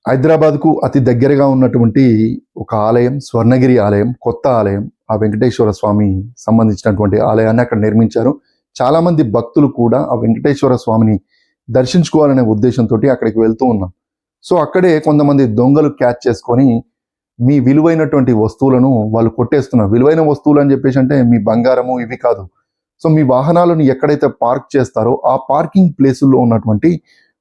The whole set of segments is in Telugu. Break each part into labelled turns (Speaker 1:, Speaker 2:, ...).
Speaker 1: హైదరాబాద్కు అతి దగ్గరగా ఉన్నటువంటి ఒక ఆలయం, స్వర్ణగిరి ఆలయం, కొత్త ఆలయం. ఆ వెంకటేశ్వర స్వామి సంబంధించినటువంటి ఆలయాన్ని అక్కడ నిర్మించారు. చాలామంది భక్తులు కూడా ఆ వెంకటేశ్వర స్వామిని దర్శించుకోవాలనే ఉద్దేశంతో అక్కడికి వెళ్తూ ఉన్నాం. సో అక్కడే కొంతమంది దొంగలు క్యాచ్ చేసుకొని మీ విలువైనటువంటి వస్తువులను వాళ్ళు కొట్టేస్తున్నారు. విలువైన వస్తువులు అని చెప్పేసి అంటే మీ బంగారము ఇవి కాదు. సో మీ వాహనాలను ఎక్కడైతే పార్క్ చేస్తారో ఆ పార్కింగ్ ప్లేసుల్లో ఉన్నటువంటి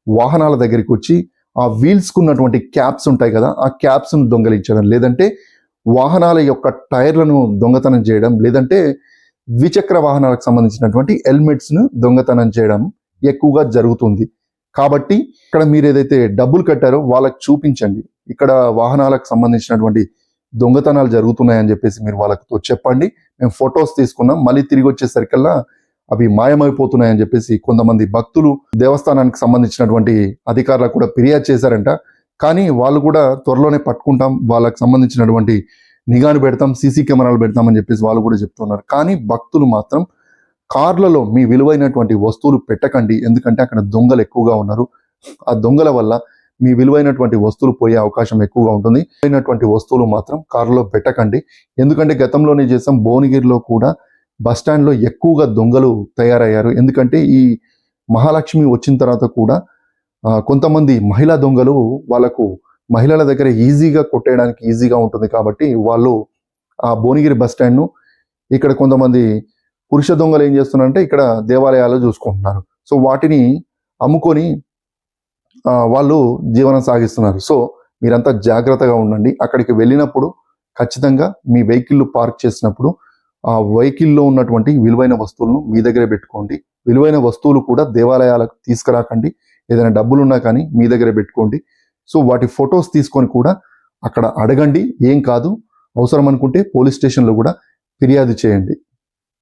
Speaker 1: వాహనాల దగ్గరికి వచ్చి ఆ వీల్స్కు ఉన్నటువంటి క్యాప్స్ ఉంటాయి కదా, ఆ క్యాప్స్ను దొంగలించడం, లేదంటే వాహనాల యొక్క టైర్లను దొంగతనం చేయడం, లేదంటే ద్విచక్ర వాహనాలకు సంబంధించినటువంటి హెల్మెట్స్ను దొంగతనం చేయడం ఎక్కువగా జరుగుతుంది. కాబట్టి ఇక్కడ మీరు ఏదైతే డబ్బులు కట్టారో వాళ్ళకి చూపించండి. ఇక్కడ వాహనాలకు సంబంధించినటువంటి దొంగతనాలు జరుగుతున్నాయని చెప్పేసి మీరు వాళ్ళతో చెప్పండి. మేము ఫొటోస్ తీసుకున్నాం, మళ్ళీ తిరిగి వచ్చేసరికల్లా అవి మాయమైపోతున్నాయని చెప్పేసి కొంతమంది భక్తులు దేవస్థానానికి సంబంధించినటువంటి అధికారులకు కూడా ఫిర్యాదు చేశారంట. కానీ వాళ్ళు కూడా త్వరలోనే పట్టుకుంటాం, వాళ్ళకి సంబంధించినటువంటి నిఘాను పెడతాం, సీసీ కెమెరాలు పెడతామని చెప్పేసి వాళ్ళు కూడా చెప్తున్నారు. కానీ భక్తులు మాత్రం కార్లలో మీ విలువైనటువంటి వస్తువులు పెట్టకండి, ఎందుకంటే అక్కడ దొంగలు ఎక్కువగా ఉన్నారు. ఆ దొంగల వల్ల మీ విలువైనటువంటి వస్తువులు పోయే అవకాశం ఎక్కువగా ఉంటుంది. విలువైనటువంటి వస్తువులు మాత్రం కారులో పెట్టకండి. ఎందుకంటే గతంలోనే చేసాం, భువనగిరిలో కూడా బస్టాండ్లో ఎక్కువగా దొంగలు తయారయ్యారు. ఎందుకంటే ఈ మహాలక్ష్మి వచ్చిన తర్వాత కూడా కొంతమంది మహిళా దొంగలు వాళ్ళకు మహిళల దగ్గర ఈజీగా కొట్టేయడానికి ఈజీగా ఉంటుంది కాబట్టి వాళ్ళు ఆ భువనగిరి బస్టాండ్ను ఇక్కడ కొంతమంది పురుష దొంగలు ఏం చేస్తున్నారంటే ఇక్కడ దేవాలయాలు చూసుకుంటున్నారు. సో వాటిని అమ్ముకొని వాళ్ళు జీవనం సాగిస్తున్నారు. సో మీరంతా జాగ్రత్తగా ఉండండి. అక్కడికి వెళ్ళినప్పుడు ఖచ్చితంగా మీ వెహికల్ పార్క్ చేసినప్పుడు ఆ వెహికల్లో ఉన్నటువంటి విలువైన వస్తువులను మీ దగ్గరే పెట్టుకోండి. విలువైన వస్తువులు కూడా దేవాలయాలకు తీసుకురాకండి. ఏదైనా డబ్బులు ఉన్నా కానీ మీ దగ్గరే పెట్టుకోండి. సో వాటి ఫొటోస్ తీసుకొని కూడా అక్కడ అడగండి, ఏం కాదు. అవసరం అనుకుంటే పోలీస్ స్టేషన్లో కూడా ఫిర్యాదు చేయండి.